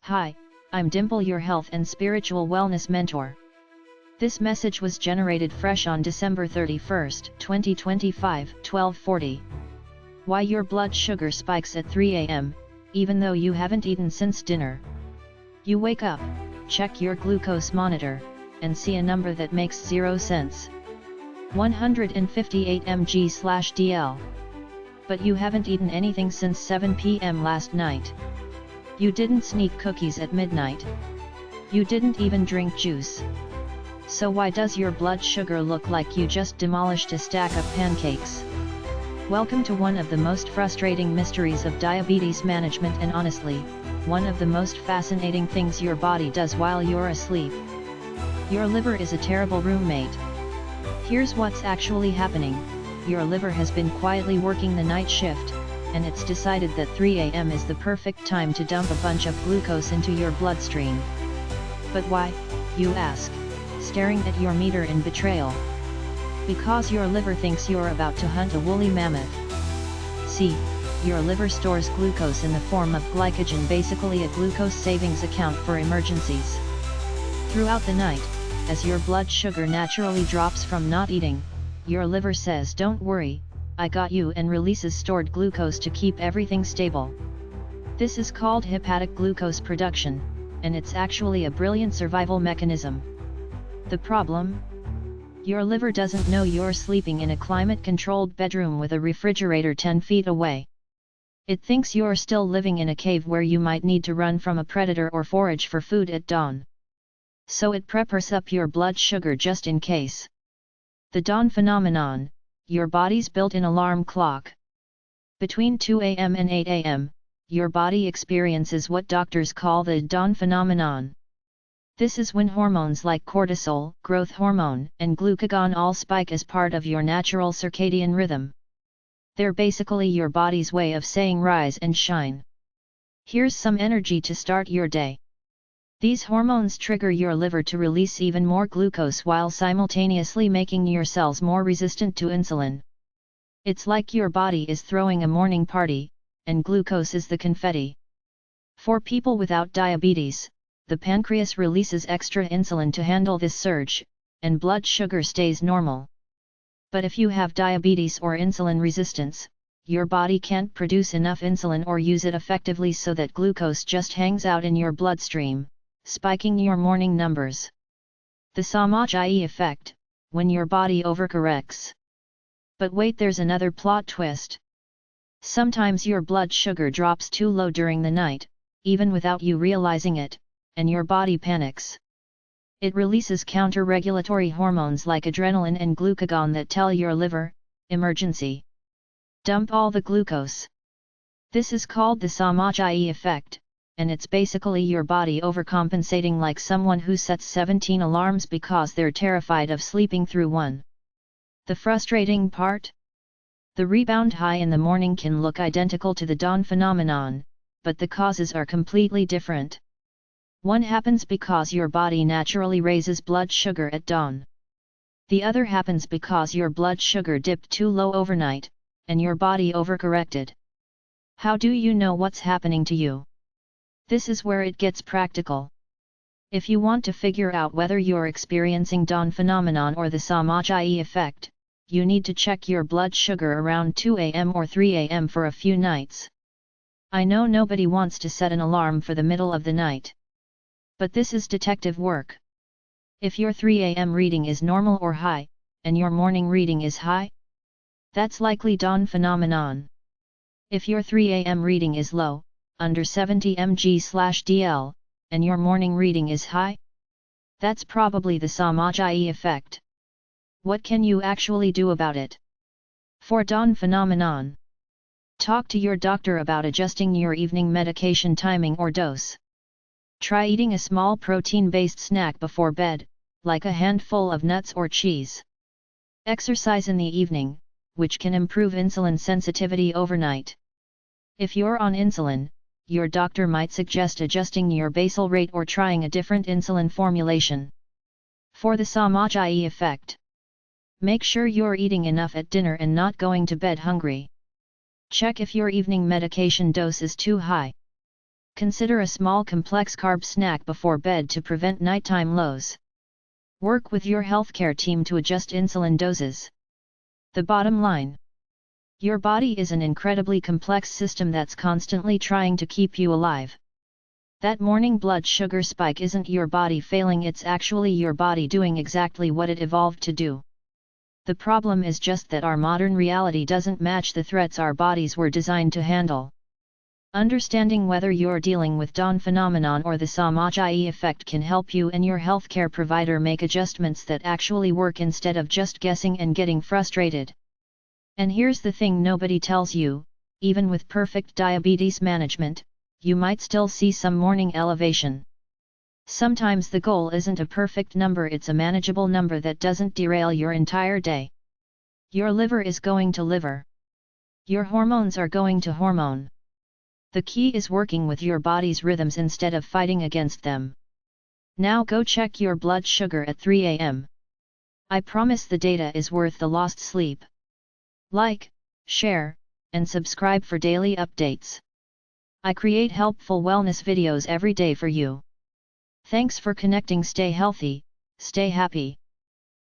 Hi, I'm Dimple, your health and spiritual wellness mentor. This message was generated fresh on December 31st, 2025, 12:40. Why your blood sugar spikes at 3 a.m., even though you haven't eaten since dinner. You wake up, check your glucose monitor, and see a number that makes zero sense. 158 mg/dl. But you haven't eaten anything since 7 p.m. last night. You didn't sneak cookies at midnight. You didn't even drink juice. So why does your blood sugar look like you just demolished a stack of pancakes? Welcome to one of the most frustrating mysteries of diabetes management, and honestly, one of the most fascinating things your body does while you're asleep. Your liver is a terrible roommate. Here's what's actually happening. Your liver has been quietly working the night shift, and it's decided that 3 a.m. is the perfect time to dump a bunch of glucose into your bloodstream. But why, you ask, staring at your meter in betrayal? Because your liver thinks you're about to hunt a woolly mammoth. See, your liver stores glucose in the form of glycogen, basically a glucose savings account for emergencies. Throughout the night, as your blood sugar naturally drops from not eating, your liver says, "Don't worry, I got you," and releases stored glucose to keep everything stable. This is called hepatic glucose production, and it's actually a brilliant survival mechanism. The problem? Your liver doesn't know you're sleeping in a climate-controlled bedroom with a refrigerator 10 feet away. It thinks you're still living in a cave where you might need to run from a predator or forage for food at dawn. So it preps up your blood sugar just in case. The dawn phenomenon, your body's built-in alarm clock. Between 2 a.m. and 8 a.m., your body experiences what doctors call the dawn phenomenon. This is when hormones like cortisol, growth hormone, and glucagon all spike as part of your natural circadian rhythm. They're basically your body's way of saying rise and shine. Here's some energy to start your day. These hormones trigger your liver to release even more glucose while simultaneously making your cells more resistant to insulin. It's like your body is throwing a morning party, and glucose is the confetti. For people without diabetes, the pancreas releases extra insulin to handle this surge, and blood sugar stays normal. But if you have diabetes or insulin resistance, your body can't produce enough insulin or use it effectively, so that glucose just hangs out in your bloodstream, spiking your morning numbers. The Samajai effect, when your body overcorrects. But wait, there's another plot twist. Sometimes your blood sugar drops too low during the night, even without you realizing it, and your body panics. It releases counter-regulatory hormones like adrenaline and glucagon that tell your liver, "Emergency. Dump all the glucose." This is called the Samajai effect, and it's basically your body overcompensating, like someone who sets 17 alarms because they're terrified of sleeping through one. The frustrating part? The rebound high in the morning can look identical to the dawn phenomenon, but the causes are completely different. One happens because your body naturally raises blood sugar at dawn. The other happens because your blood sugar dipped too low overnight, and your body overcorrected. How do you know what's happening to you? This is where it gets practical. If you want to figure out whether you're experiencing dawn phenomenon or the Samajai effect, you need to check your blood sugar around 2 a.m. or 3 a.m. for a few nights. I know nobody wants to set an alarm for the middle of the night. But this is detective work. If your 3 a.m. reading is normal or high, and your morning reading is high, that's likely dawn phenomenon. If your 3 a.m. reading is low, under 70 mg/dl, and your morning reading is high, that's probably the Samajai effect. What can you actually do about it? For dawn phenomenon, talk to your doctor about adjusting your evening medication timing or dose. Try eating a small protein-based snack before bed, like a handful of nuts or cheese. Exercise in the evening, which can improve insulin sensitivity overnight. If you're on insulin, your doctor might suggest adjusting your basal rate or trying a different insulin formulation. For the Samajai effect, make sure you're eating enough at dinner and not going to bed hungry. Check if your evening medication dose is too high. Consider a small complex carb snack before bed to prevent nighttime lows. Work with your healthcare team to adjust insulin doses. The bottom line: your body is an incredibly complex system that's constantly trying to keep you alive. That morning blood sugar spike isn't your body failing, it's actually your body doing exactly what it evolved to do. The problem is just that our modern reality doesn't match the threats our bodies were designed to handle. Understanding whether you're dealing with Dawn phenomenon or the Samajai effect can help you and your healthcare provider make adjustments that actually work instead of just guessing and getting frustrated. And here's the thing nobody tells you: even with perfect diabetes management, you might still see some morning elevation. Sometimes the goal isn't a perfect number, it's a manageable number that doesn't derail your entire day. Your liver is going to liver. Your hormones are going to hormone. The key is working with your body's rhythms instead of fighting against them. Now go check your blood sugar at 3 a.m. I promise the data is worth the lost sleep. Like, share, and subscribe for daily updates. I create helpful wellness videos every day for you. Thanks for connecting. Stay healthy, stay happy.